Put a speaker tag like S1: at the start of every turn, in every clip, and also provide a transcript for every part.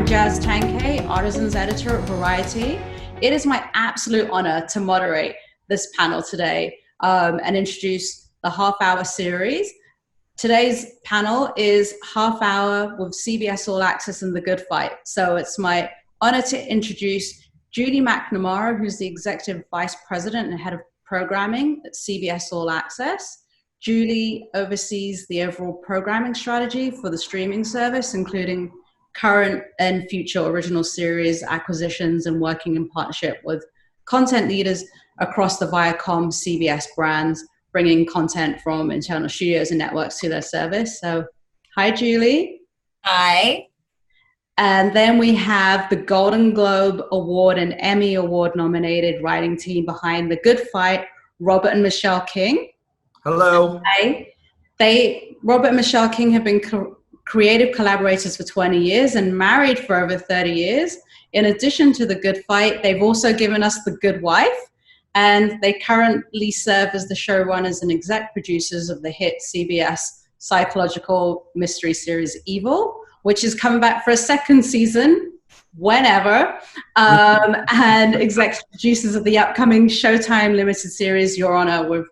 S1: Jazz Tankay, Artisans Editor at Variety. It is my absolute honor to moderate this panel today and introduce the half-hour series. Today's panel is half hour with CBS All Access and The Good Fight. So it's my honor to introduce Julie McNamara, who's the Executive Vice President and Head of Programming at CBS All Access. Julie oversees the overall programming strategy for the streaming service, including current and future original series acquisitions and working in partnership with content leaders across the Viacom CBS brands, bringing content from internal studios and networks to their service. So, hi, Julie.
S2: Hi.
S1: And then we have the Golden Globe Award and Emmy Award nominated writing team behind The Good Fight, Robert and Michelle King.
S3: Hello.
S1: Hi. Robert and Michelle King have been creative collaborators for 20 years and married for over 30 years. In addition to The Good Fight, they've also given us The Good Wife, and they currently serve as the showrunners and exec producers of the hit CBS psychological mystery series Evil, which is coming back for a second season whenever, and exec producers of the upcoming Showtime limited series Your Honor with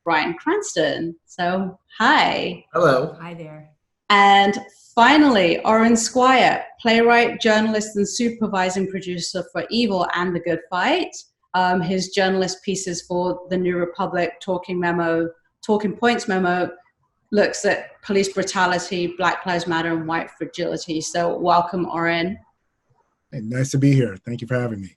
S1: Bryan Cranston. So, hi.
S3: Hello.
S2: Hi there.
S1: And finally, Aurin Squire, playwright, journalist, and supervising producer for Evil and The Good Fight. His journalist pieces for The New Republic, Talking Points memo, looks at police brutality, Black Lives Matter, and white fragility. So welcome, Aurin.
S4: Hey, nice to be here. Thank you for having me.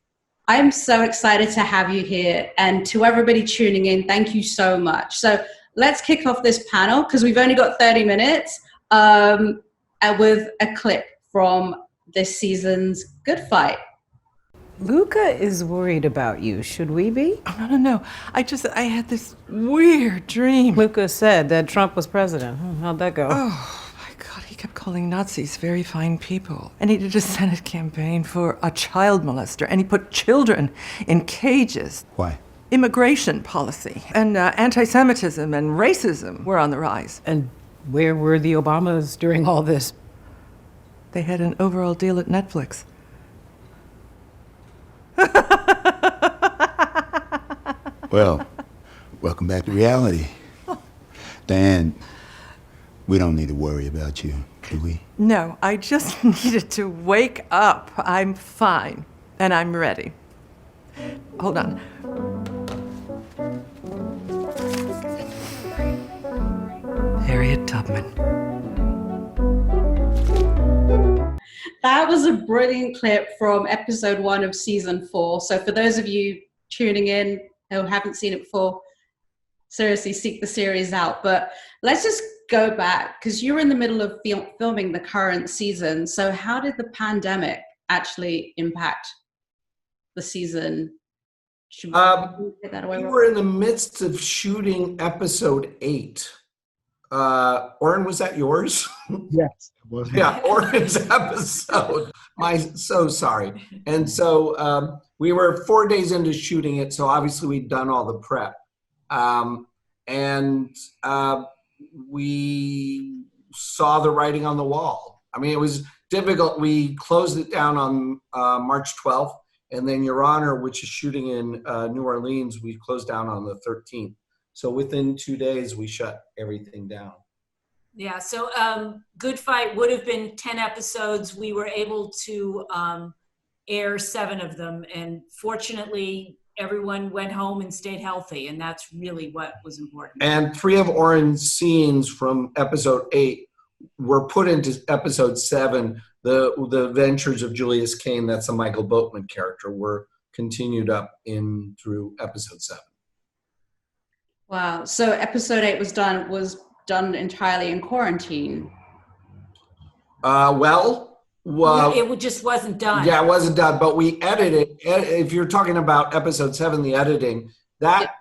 S1: I'm so excited to have you here. And to everybody tuning in, thank you so much. So let's kick off this panel because we've only got 30 minutes with a clip from this season's Good Fight.
S5: Luca is worried about you. Should we be?
S6: Oh, no. I had this weird dream.
S5: Luca said that Trump was president. How'd that go?
S6: Oh, my God. He kept calling Nazis very fine people. And he did a Senate campaign for a child molester. And he put children in cages.
S4: Why?
S6: Immigration policy. And anti-Semitism and racism were on the rise.
S5: And where were the Obamas during all this?
S6: They had an overall deal at Netflix.
S7: Well, welcome back to reality. Dan, we don't need to worry about you, do we?
S6: No, I just needed to wake up. I'm fine, and I'm ready. Hold on. Harriet Tubman.
S1: That was a brilliant clip from episode 1 of season 4. So for those of you tuning in who haven't seen it before, seriously seek the series out. But let's just go back because you're in the middle of filming the current season. So how did the pandemic actually impact the season?
S3: We were in the midst of shooting episode 8. Aurin, was that yours?
S4: Yes, it was.
S3: Yeah, Aurin's episode. So sorry. And so we were 4 days into shooting it, so obviously we'd done all the prep. And we saw the writing on the wall. I mean, it was difficult. We closed it down on March 12th, and then Your Honor, which is shooting in New Orleans, we closed down on the 13th. So within 2 days, we shut everything down.
S2: Yeah, so Good Fight would have been 10 episodes. We were able to air 7 of them. And fortunately, everyone went home and stayed healthy. And that's really what was important.
S3: And 3 of Aurin's scenes from episode 8 were put into episode 7. The Adventures of Julius Cain, that's a Michael Boatman character, were continued up in through episode 7.
S1: Wow. So episode 8 was done entirely in quarantine.
S3: Well,
S2: it just wasn't done.
S3: Yeah, it wasn't done, but we edited. If you're talking about episode 7, the editing, that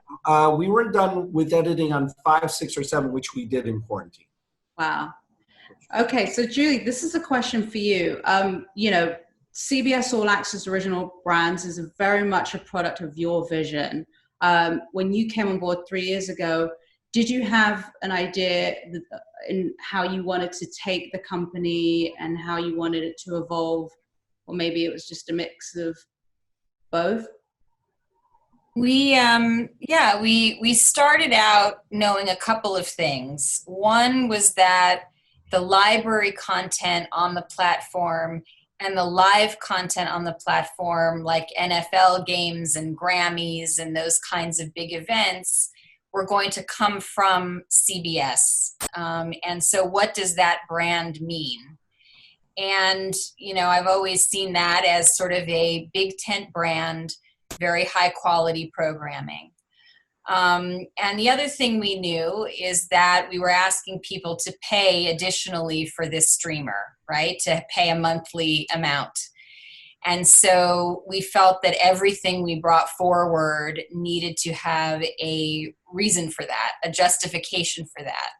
S3: we weren't done with editing on 5, 6, or 7, which we did in quarantine.
S1: Wow. Okay, so Julie, this is a question for you. CBS All Access Original Brands is very much a product of your vision. When you came on board 3 years ago, did you have an idea in how you wanted to take the company and how you wanted it to evolve or maybe it was just a mix of both?
S8: We started out knowing a couple of things. One was that the library content on the platform and the live content on the platform, like NFL games and Grammys and those kinds of big events, were going to come from CBS. And so what does that brand mean? And, I've always seen that as sort of a big tent brand, very high quality programming. And the other thing we knew is that we were asking people to pay additionally for this streamer, right? To pay a monthly amount. And so we felt that everything we brought forward needed to have a reason for that, a justification for that.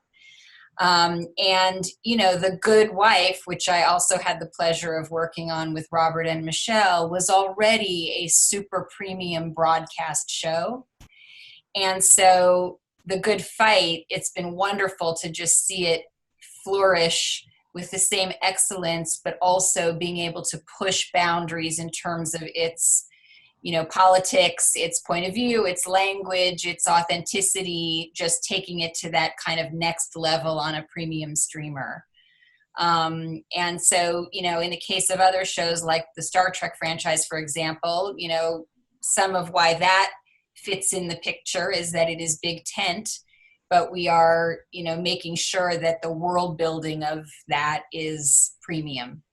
S8: The Good Wife, which I also had the pleasure of working on with Robert and Michelle, was already a super premium broadcast show. And so The Good Fight, it's been wonderful to just see it flourish with the same excellence, but also being able to push boundaries in terms of its, politics, its point of view, its language, its authenticity, just taking it to that kind of next level on a premium streamer. And so, in the case of other shows like the Star Trek franchise, for example, some of why that fits in the picture is that it is big tent, but we are, making sure that the world building of that is premium.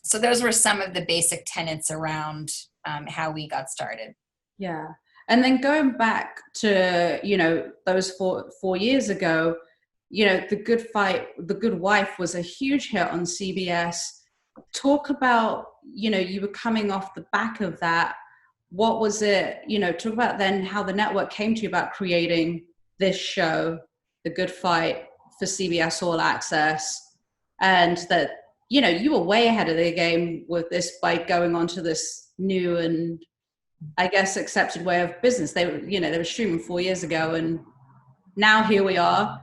S8: So those were some of the basic tenets around how we got started.
S1: Yeah. And then going back to, those four years ago, The Good Fight, The Good Wife was a huge hit on CBS. Talk about, you were coming off the back of that. What was it, talk about then how the network came to you about creating this show, The Good Fight, for CBS All Access, and that, you were way ahead of the game with this by going on to this new and, I guess, accepted way of business. They were streaming 4 years ago, and now here we are.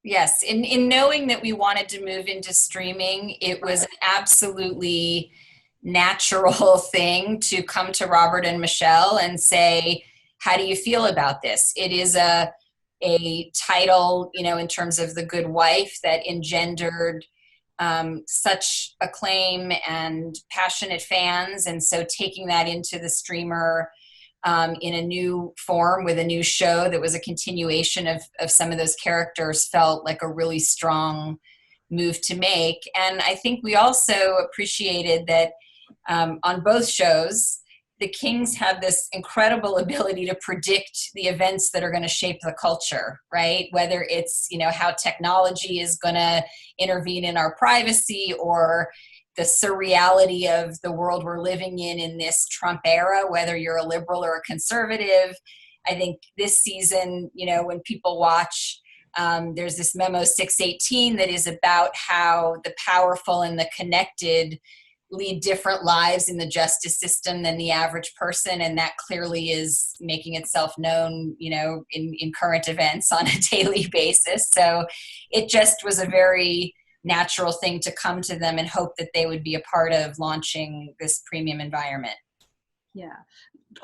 S8: Yes, in knowing that we wanted to move into streaming, it was an absolutely natural thing to come to Robert and Michelle and say, how do you feel about this? It is a title, in terms of The Good Wife that engendered such acclaim and passionate fans. And so taking that into the streamer in a new form with a new show that was a continuation of some of those characters felt like a really strong move to make. And I think we also appreciated that on both shows, the Kings have this incredible ability to predict the events that are going to shape the culture, right? Whether it's, how technology is going to intervene in our privacy, or the surreality of the world we're living in this Trump era, whether you're a liberal or a conservative. I think this season, when people watch, there's this Memo 618 that is about how the powerful and the connected lead different lives in the justice system than the average person. And that clearly is making itself known, in current events on a daily basis. So it just was a very natural thing to come to them and hope that they would be a part of launching this premium environment.
S1: Yeah.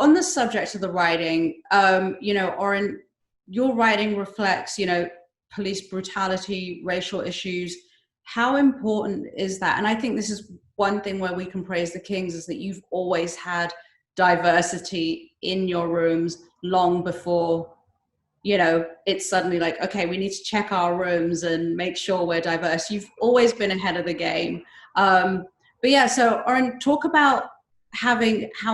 S1: On the subject of the writing, Aurin, your writing reflects, police brutality, racial issues. How important is that? And I think this is one thing where we can praise the Kings, is that you've always had diversity in your rooms long before, it's suddenly like, okay, we need to check our rooms and make sure we're diverse. You've always been ahead of the game. But yeah, so Aurin, talk about how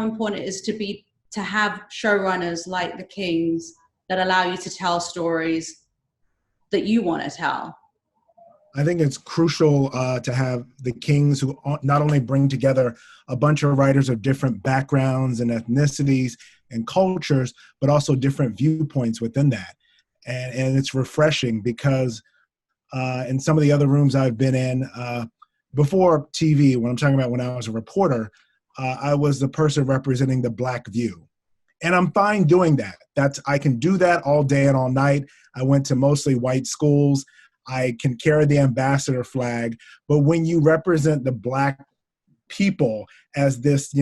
S1: important it is to have showrunners like the Kings that allow you to tell stories that you want to tell.
S4: I think it's crucial to have the Kings, who not only bring together a bunch of writers of different backgrounds and ethnicities and cultures, but also different viewpoints within that. And it's refreshing because in some of the other rooms I've been in before TV, when I'm talking about when I was a reporter, I was the person representing the Black view. And I'm fine doing that. I can do that all day and all night. I went to mostly white schools. I can carry the ambassador flag. But when you represent the Black people as this,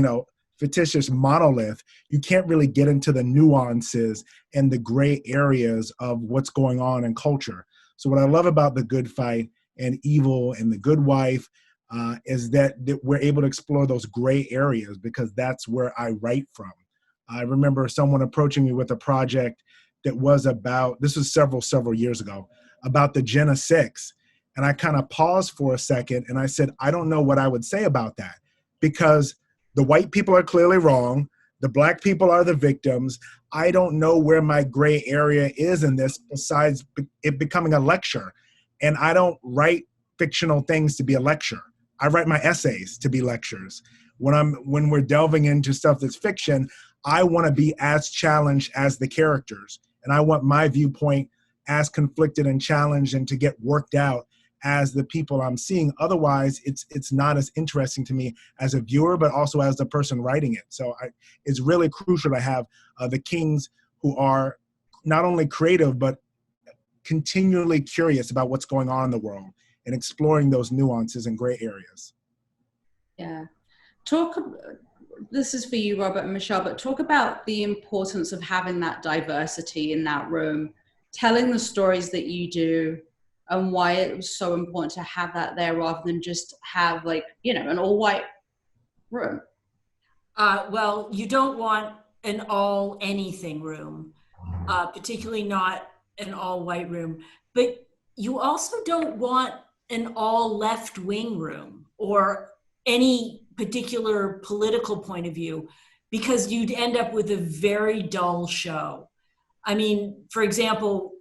S4: fictitious monolith, you can't really get into the nuances and the gray areas of what's going on in culture. So what I love about The Good Fight and Evil and The Good Wife is that we're able to explore those gray areas, because that's where I write from. I remember someone approaching me with a project that was about, this was several years ago, about the Gen of Six. And I kind of paused for a second and I said, I don't know what I would say about that, because the white people are clearly wrong. The Black people are the victims. I don't know where my gray area is in this, besides it becoming a lecture. And I don't write fictional things to be a lecture. I write my essays to be lectures. When we're delving into stuff that's fiction, I want to be as challenged as the characters. And I want my viewpoint as conflicted and challenged and to get worked out as the people I'm seeing. Otherwise, it's not as interesting to me as a viewer, but also as the person writing it. So it's really crucial to have the Kings who are not only creative, but continually curious about what's going on in the world and exploring those nuances and gray areas.
S1: Yeah. This is for you, Robert and Michelle, but talk about the importance of having that diversity in that room, telling the stories that you do, and why it was so important to have that there rather than just have an all white room.
S2: Well, you don't want an all anything room, particularly not an all white room, but you also don't want an all left wing room or any particular political point of view, because you'd end up with a very dull show. I mean, for example,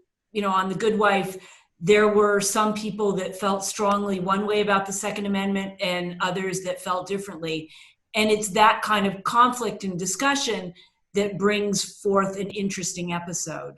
S2: on The Good Wife, there were some people that felt strongly one way about the Second Amendment and others that felt differently. And it's that kind of conflict and discussion that brings forth an interesting episode.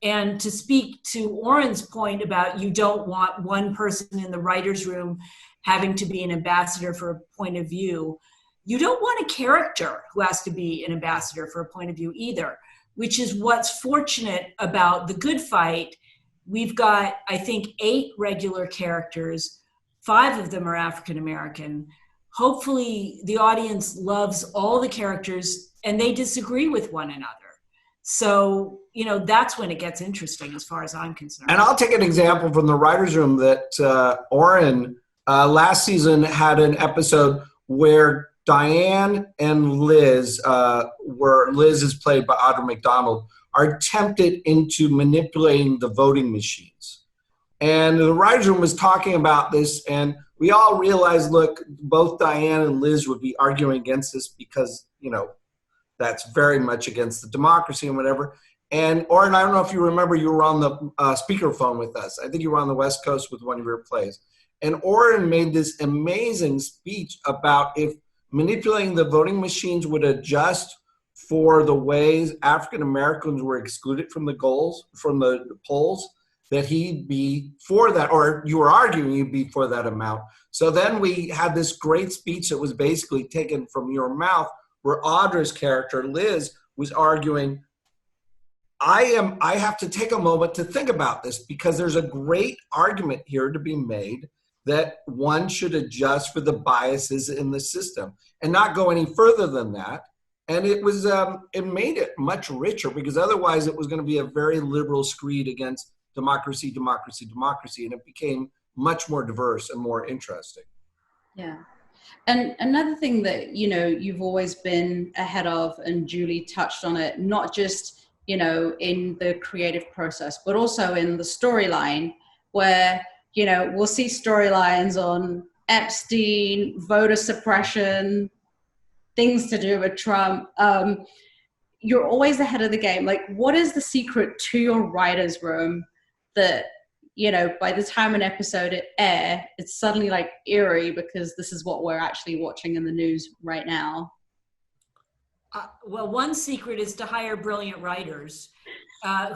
S2: And to speak to Aurin's point about you don't want one person in the writer's room having to be an ambassador for a point of view, you don't want a character who has to be an ambassador for a point of view either, which is what's fortunate about The Good Fight. We've got, I think, 8 regular characters. 5 of them are African American. Hopefully the audience loves all the characters and they disagree with one another. So, that's when it gets interesting as far as I'm concerned.
S3: And I'll take an example from the writer's room that Aurin last season had an episode where Diane and Liz, where Liz is played by Audra McDonald, are tempted into manipulating the voting machines. And the writer's room was talking about this, and we all realized, look, both Diane and Liz would be arguing against this because, that's very much against the democracy and whatever. And Aurin, I don't know if you remember, you were on the speakerphone with us. I think you were on the West Coast with one of your plays. And Aurin made this amazing speech about if manipulating the voting machines would adjust for the ways African Americans were excluded from the polls, that he'd be for that, or you were arguing you'd be for that amount. So then we had this great speech that was basically taken from your mouth, where Audra's character, Liz, was arguing, I have to take a moment to think about this, because there's a great argument here to be made that one should adjust for the biases in the system and not go any further than that. And it was it made it much richer, because otherwise it was going to be a very liberal screed against democracy, democracy, democracy, and it became much more diverse and more interesting.
S1: Yeah. And another thing that, you've always been ahead of, and Julie touched on it, not just, in the creative process, but also in the storyline, where, we'll see storylines on Epstein, voter suppression, things to do with Trump. You're always ahead of the game. Like, what is the secret to your writer's room that, by the time an episode airs, it's suddenly like eerie, because this is what we're actually watching in the news right now?
S2: Well, one secret is to hire brilliant writers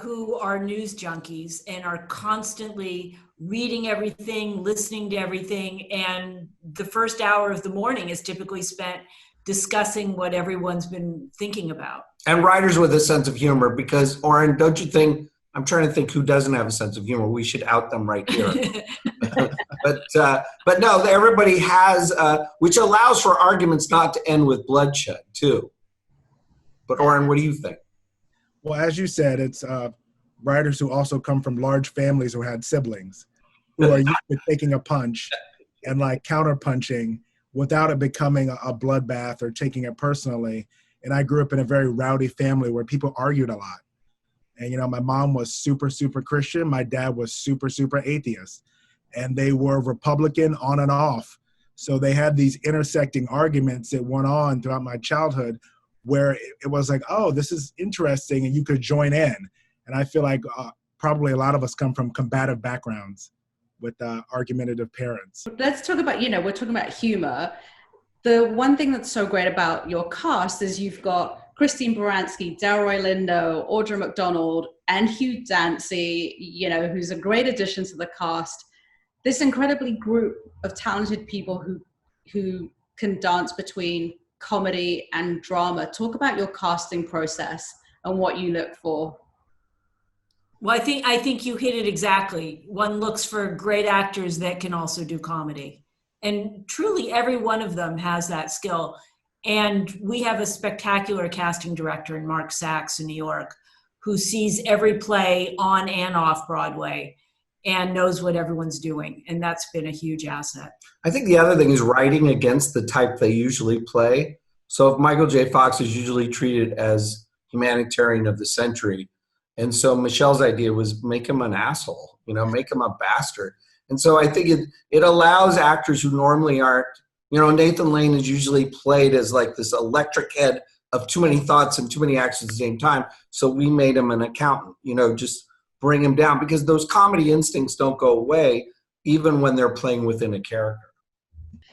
S2: who are news junkies and are constantly reading everything, listening to everything. And the first hour of the morning is typically spent discussing what everyone's been thinking about.
S3: And writers with a sense of humor, because, Aurin, don't you think I'm trying to think who doesn't have a sense of humor. We should out them right here. But no, everybody has, which allows for arguments not to end with bloodshed too. But Aurin, what do you think?
S4: Well, as you said, it's writers who also come from large families who had siblings who are used to taking a punch and like counter punching without it becoming a bloodbath or taking it personally. And I grew up in a very rowdy family where people argued a lot. And, you know, my mom was super, super Christian. My dad was super, super atheist. And they were Republican on and off. So they had these intersecting arguments that went on throughout my childhood where it was like, oh, this is interesting, and you could join in. And I feel like probably a lot of us come from combative backgrounds with argumentative parents.
S1: Let's talk about, we're talking about humor. The one thing that's so great about your cast is you've got Christine Baranski, Delroy Lindo, Audra McDonald, and Hugh Dancy, who's a great addition to the cast. This incredibly group of talented people who can dance between comedy and drama. Talk about your casting process and what you look for.
S2: Well, I think you hit it exactly. One looks for great actors that can also do comedy. And truly every one of them has that skill. And we have a spectacular casting director in Mark Sachs in New York who sees every play on and off Broadway and knows what everyone's doing. And that's been a huge asset.
S3: I think the other thing is writing against the type they usually play. So if Michael J. Fox is usually treated as humanitarian of the century, and so Michelle's idea was make him an asshole, make him a bastard. And so I think it allows actors who normally aren't, Nathan Lane is usually played as like this electric head of too many thoughts and too many actions at the same time. So we made him an accountant, just bring him down, because those comedy instincts don't go away even when they're playing within a character.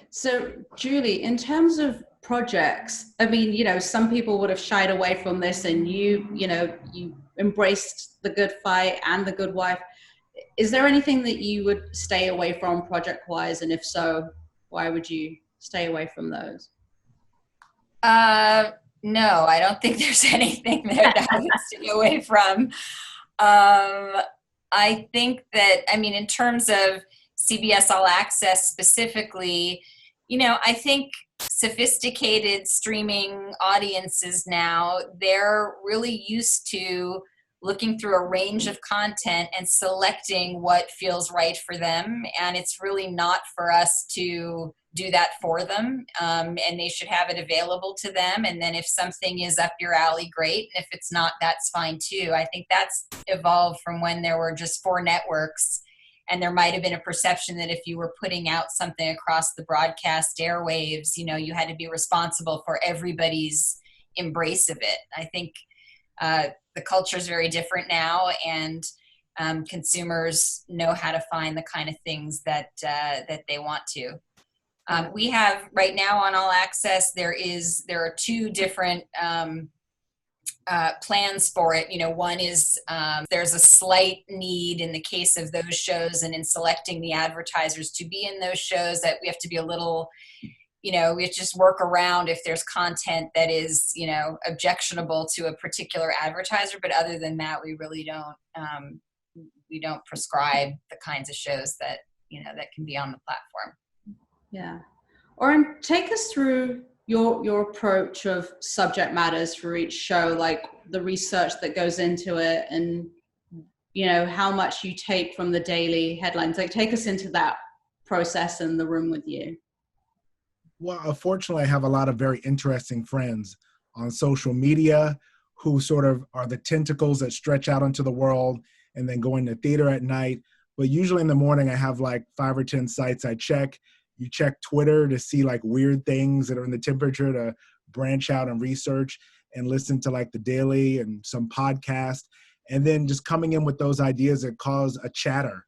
S1: So Julie, in terms of projects, I mean, some people would have shied away from this, and you embraced The Good Fight and The Good Wife. Is there anything that you would stay away from project-wise? And if so, why would you stay away from those?
S8: No, I don't think there's anything there that I would stay away from. I think that, in terms of CBS All Access specifically, I think sophisticated streaming audiences now, they're really used to looking through a range of content and selecting what feels right for them. And it's really not for us to do that for them. And they should have it available to them. And then if something is up your alley, great. And if it's not, that's fine too. I think that's evolved from when there were just 4 networks. And there might have been a perception that if you were putting out something across the broadcast airwaves, you had to be responsible for everybody's embrace of it. I think the culture is very different now, and consumers know how to find the kind of things that they want to. We have right now on All Access, there are 2 different plans for it. One is there's a slight need in the case of those shows and in selecting the advertisers to be in those shows that we have to be a little, we have to just work around if there's content that is, objectionable to a particular advertiser. But other than that, we really don't prescribe the kinds of shows that, that can be on the platform.
S1: Yeah. Aurin, take us through your approach of subject matters for each show, like the research that goes into it, and how much you take from the daily headlines. Like, take us into that process in the room with you.
S4: Well, fortunately, I have a lot of very interesting friends on social media who sort of are the tentacles that stretch out into the world and then go into theater at night. But usually in the morning, I have like 5 or 10 sites I check. You check Twitter to see like weird things that are in the temperature, to branch out and research, and listen to like The Daily and some podcast, and then just coming in with those ideas that cause a chatter.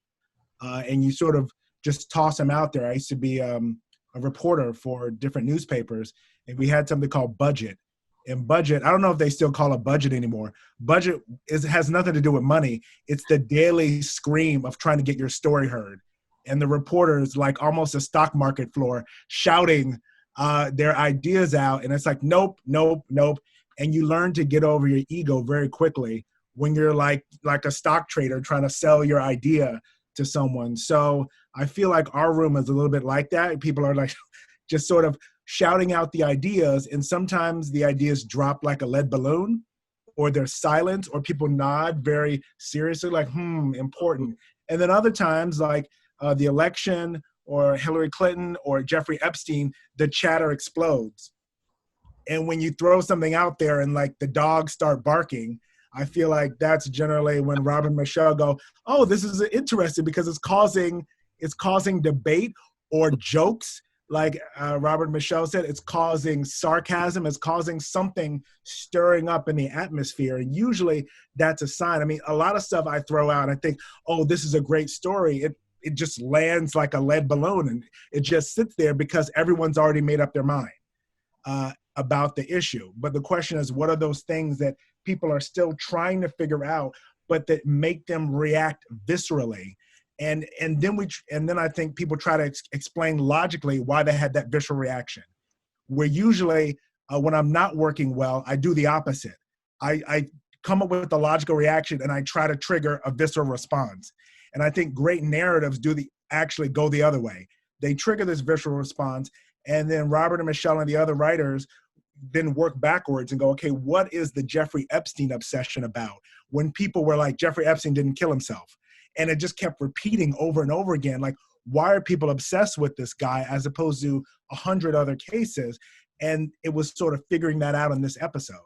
S4: And you sort of just toss them out there. I used to be a reporter for different newspapers, and we had something called Budget. And Budget, I don't know if they still call it Budget anymore. Budget has nothing to do with money. It's the daily scream of trying to get your story heard. And the reporters, like almost a stock market floor, shouting their ideas out. And it's like, nope, nope, nope. And you learn to get over your ego very quickly when you're like a stock trader trying to sell your idea to someone. So I feel like our room is a little bit like that. People are like just sort of shouting out the ideas, and sometimes the ideas drop like a lead balloon, or they're silent, or people nod very seriously like, important. And then other times, like the election or Hillary Clinton or Jeffrey Epstein, the chatter explodes. And when you throw something out there and like the dogs start barking, I feel like that's generally when Robert and Michelle go, oh, this is interesting because it's causing debate or jokes. Like Robert and Michelle said, it's causing sarcasm, it's causing something stirring up in the atmosphere. And usually that's a sign. I mean, a lot of stuff I throw out, I think, oh, this is a great story. It just lands like a lead balloon, and it just sits there because everyone's already made up their mind about the issue. But the question is, what are those things that people are still trying to figure out, but that make them react viscerally? And then I think people try to explain logically why they had that visceral reaction. Where usually when I'm not working well, I do the opposite. I come up with a logical reaction and I try to trigger a visceral response. And I think great narratives actually go the other way. They trigger this visceral response, and then Robert and Michelle and the other writers then work backwards and go, okay, what is the Jeffrey Epstein obsession about? When people were like, Jeffrey Epstein didn't kill himself. And it just kept repeating over and over again. Like, why are people obsessed with this guy as opposed to 100 other cases? And it was sort of figuring that out in this episode.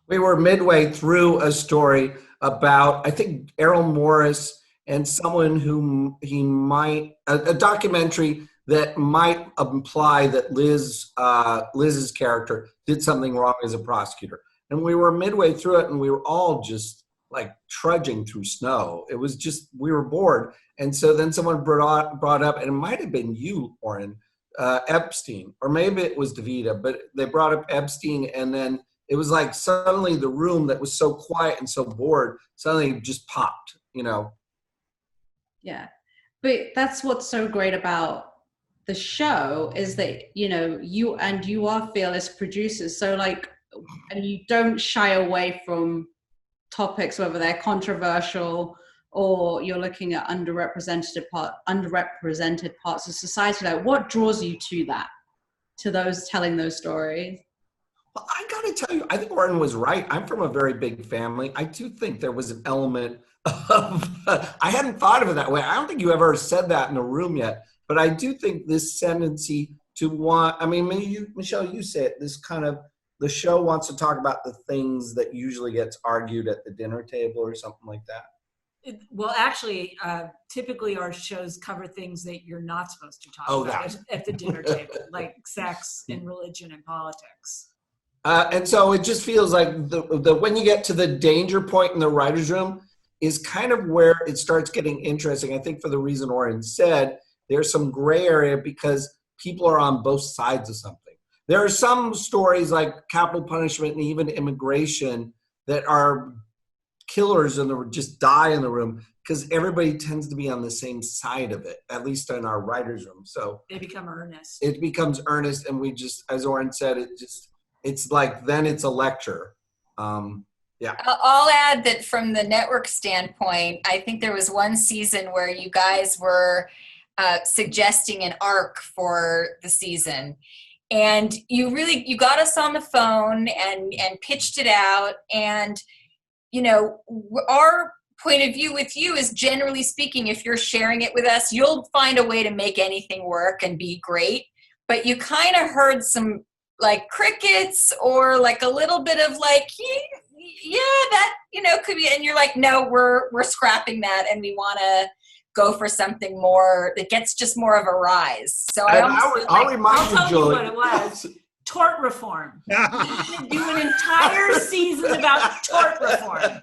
S3: We were midway through a story about, I think, Errol Morris and someone whom he might, a documentary that might imply that Liz's character did something wrong as a prosecutor. And we were midway through it, and we were all just like trudging through snow. It was just, we were bored. And so then someone brought up, and it might have been you, Aurin, Epstein, or maybe it was Davida, but they brought up Epstein, and then it was like suddenly the room that was so quiet and so bored suddenly just popped, you know?
S1: Yeah. But that's what's so great about the show is that, you know, you are fearless producers. So like, and you don't shy away from topics, whether they're controversial or you're looking at underrepresented parts of society. Like, what draws you to that, to those telling those stories?
S3: Well, I gotta tell you, I think Aurin was right. I'm from a very big family. I do think there was an element of, I hadn't thought of it that way. I don't think you ever said that in a room yet, but I do think this tendency to want, I mean, Michelle, you said this kind of, the show wants to talk about the things that usually gets argued at the dinner table or something like that.
S2: Well, actually, typically our shows cover things that you're not supposed to talk about at the dinner table, like sex and religion and politics.
S3: And so it just feels like the when you get to the danger point in the writer's room is kind of where it starts getting interesting. I think for the reason Aurin said, there's some gray area because people are on both sides of something. There are some stories like capital punishment and even immigration that are killers and just die in the room because everybody tends to be on the same side of it, at least in our writer's room. So
S2: they become earnest. It
S3: becomes earnest, and we just, as Aurin said, it's like, then it's a lecture. Yeah.
S8: I'll add that from the network standpoint, I think there was one season where you guys were suggesting an arc for the season. And you got us on the phone and pitched it out. And, you know, our point of view with you is, generally speaking, if you're sharing it with us, you'll find a way to make anything work and be great. But you kind of heard some like crickets or like a little bit of like, yeah, that, you know, could be. And you're like, no, we're scrapping that. And we want to go for something more that gets just more of a rise. So
S3: I'll remind you, Julie.
S2: What it was. Tort reform. We should do an entire season about tort reform.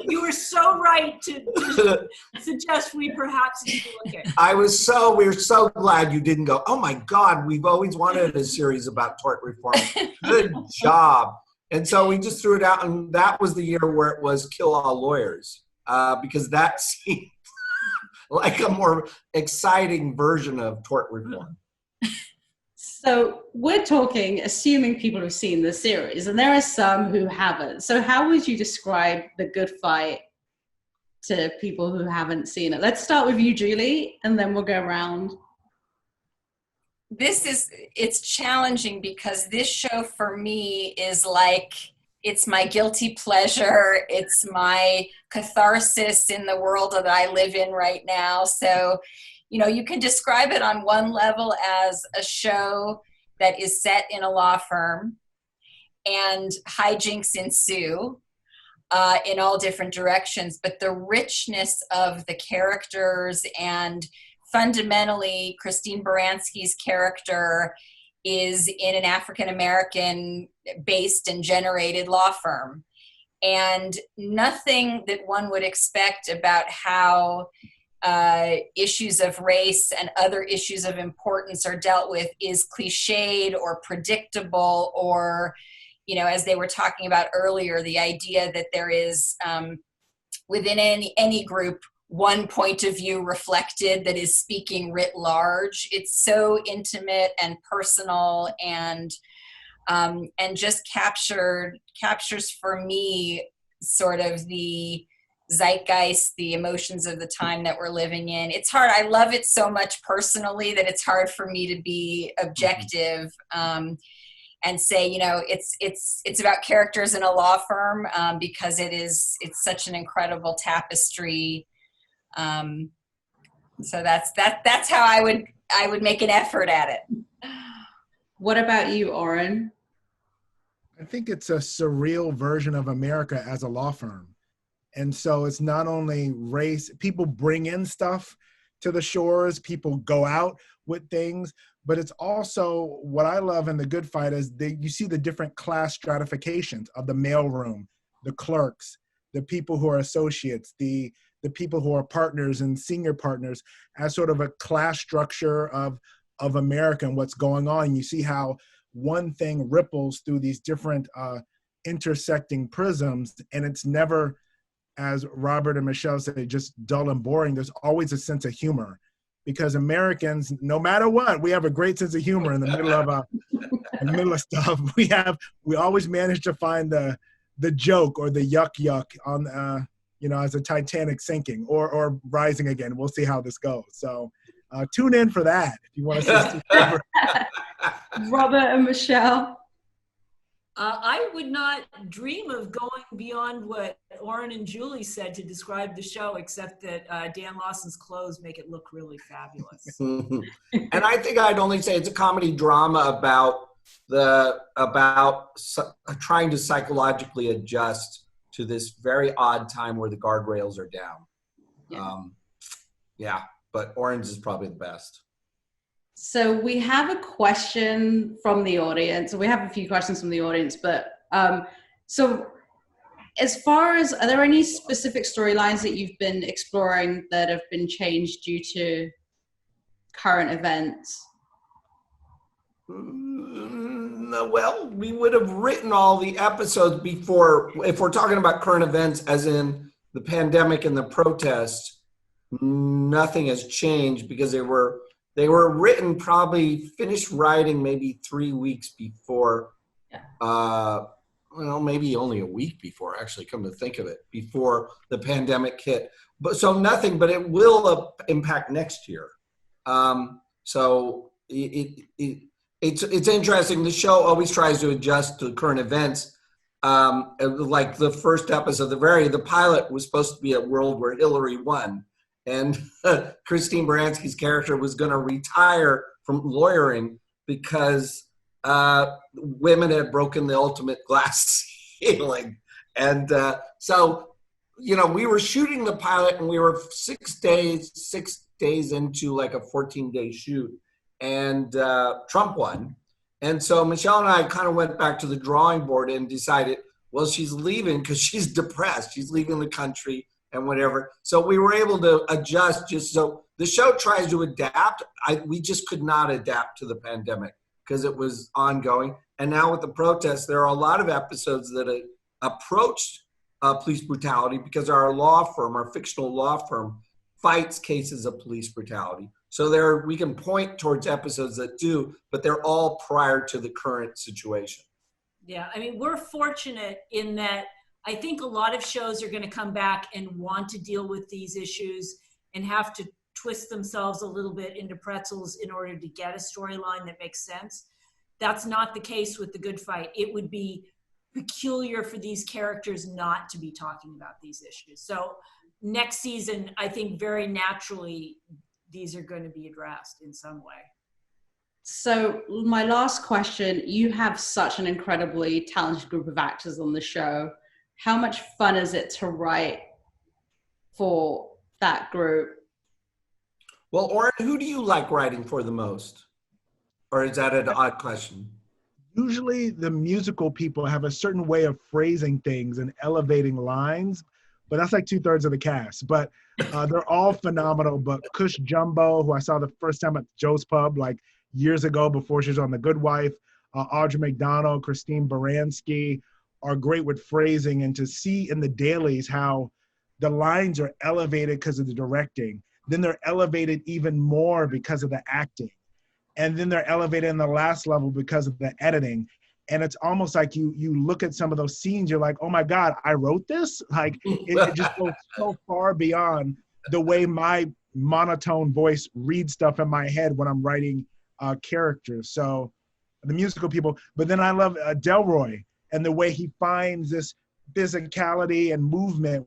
S2: You were so right to suggest we perhaps need to look at it.
S3: We're so glad you didn't go, oh my God, we've always wanted a series about tort reform. Good job. And so we just threw it out, and that was the year where it was Kill All Lawyers. Because that seemed like a more exciting version of tort reform.
S1: So we're talking, assuming people have seen the series, and there are some who haven't. So how would you describe The Good Fight to people who haven't seen it? Let's start with you, Julie, and then we'll go around.
S8: It's challenging because this show for me is like, it's my guilty pleasure. It's my catharsis in the world that I live in right now. So, you can describe it on one level as a show that is set in a law firm and hijinks ensue in all different directions. But the richness of the characters, and fundamentally Christine Baranski's character is in an African-American based and generated law firm. And nothing that one would expect about how issues of race and other issues of importance are dealt with is cliched or predictable, or, as they were talking about earlier, the idea that there is within any group one point of view reflected that is speaking writ large. It's so intimate and personal, and just captures for me sort of the zeitgeist, the emotions of the time that we're living in. It's hard. I love it so much personally that it's hard for me to be objective and say, it's about characters in a law firm, because it's such an incredible tapestry. So that's how I would make an effort at it.
S1: What about you, Aurin?
S4: I think it's a surreal version of America as a law firm. And so it's not only race, people bring in stuff to the shores, people go out with things, but it's also what I love in The Good Fight is you see the different class stratifications of the mailroom, the clerks, the people who are associates, the people who are partners and senior partners, as sort of a class structure of America and what's going on. You see how one thing ripples through these different intersecting prisms, and it's never, as Robert and Michelle say, just dull and boring. There's always a sense of humor, because Americans, no matter what, we have a great sense of humor in the middle of stuff. We always manage to find the joke or the yuck on as a Titanic sinking or rising again. We'll see how this goes. So tune in for that if you want to see.
S1: Robert and Michelle.
S2: I would not dream of going beyond what Aurin and Julie said to describe the show, except that Dan Lawson's clothes make it look really fabulous.
S3: And I think I'd only say it's a comedy drama about trying to psychologically adjust to this very odd time where the guardrails are down. But Orange is probably the best.
S1: So we have a question from the audience. We have a few questions from the audience, but so as far as, are there any specific storylines that you've been exploring that have been changed due to current events?
S3: Well, we would have written all the episodes before, if we're talking about current events, as in the pandemic and the protest, nothing has changed because they were written, probably finished writing maybe 3 weeks before, maybe only a week before, actually, come to think of it, before the pandemic hit. But so nothing, but it will impact next year. So it's interesting. The show always tries to adjust to current events. Like the first episode, the pilot was supposed to be a world where Hillary won. And Christine Baranski's character was going to retire from lawyering because women had broken the ultimate glass ceiling. And so, we were shooting the pilot, and we were 6 days into like a 14-day shoot, and Trump won. And so Michelle and I kind of went back to the drawing board and decided, well, she's leaving because she's depressed. She's leaving the country and whatever. So we were able to adjust. Just so the show tries to adapt. We just could not adapt to the pandemic because it was ongoing. And now with the protests, there are a lot of episodes that approached police brutality because our law firm, our fictional law firm, fights cases of police brutality. So we can point towards episodes that do, but they're all prior to the current situation.
S2: Yeah, I mean, we're fortunate in that I think a lot of shows are going to come back and want to deal with these issues and have to twist themselves a little bit into pretzels in order to get a storyline that makes sense. That's not the case with The Good Fight. It would be peculiar for these characters not to be talking about these issues. So next season, I think very naturally, these are going to be addressed in some way.
S1: So my last question, you have such an incredibly talented group of actors on the show. How much fun is it to write for that group?
S3: Well, Aurin, who do you like writing for the most? Or is that an odd question?
S4: Usually the musical people have a certain way of phrasing things and elevating lines, but that's like 2/3 of the cast. But they're all phenomenal. But Cush Jumbo, who I saw the first time at Joe's Pub like years ago before she was on The Good Wife, Audra McDonald, Christine Baranski are great with phrasing, and to see in the dailies how the lines are elevated because of the directing. Then they're elevated even more because of the acting. And then they're elevated in the last level because of the editing. And it's almost like you look at some of those scenes, you're like, oh my God, I wrote this? Like it just goes so far beyond the way my monotone voice reads stuff in my head when I'm writing characters. So the musical people, but then I love Delroy and the way he finds this physicality and movement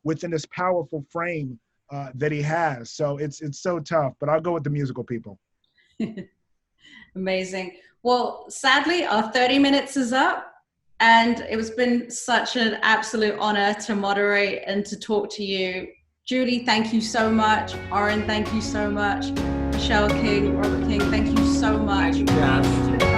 S4: within this powerful frame that he has. So it's so tough, but I'll go with the musical people.
S1: Amazing. Well, sadly, our 30 minutes is up, and it's been such an absolute honor to moderate and to talk to you. Julie, thank you so much. Aurin, thank you so much. Michelle King, Robert King, thank you so much.
S3: Thank you, Cass.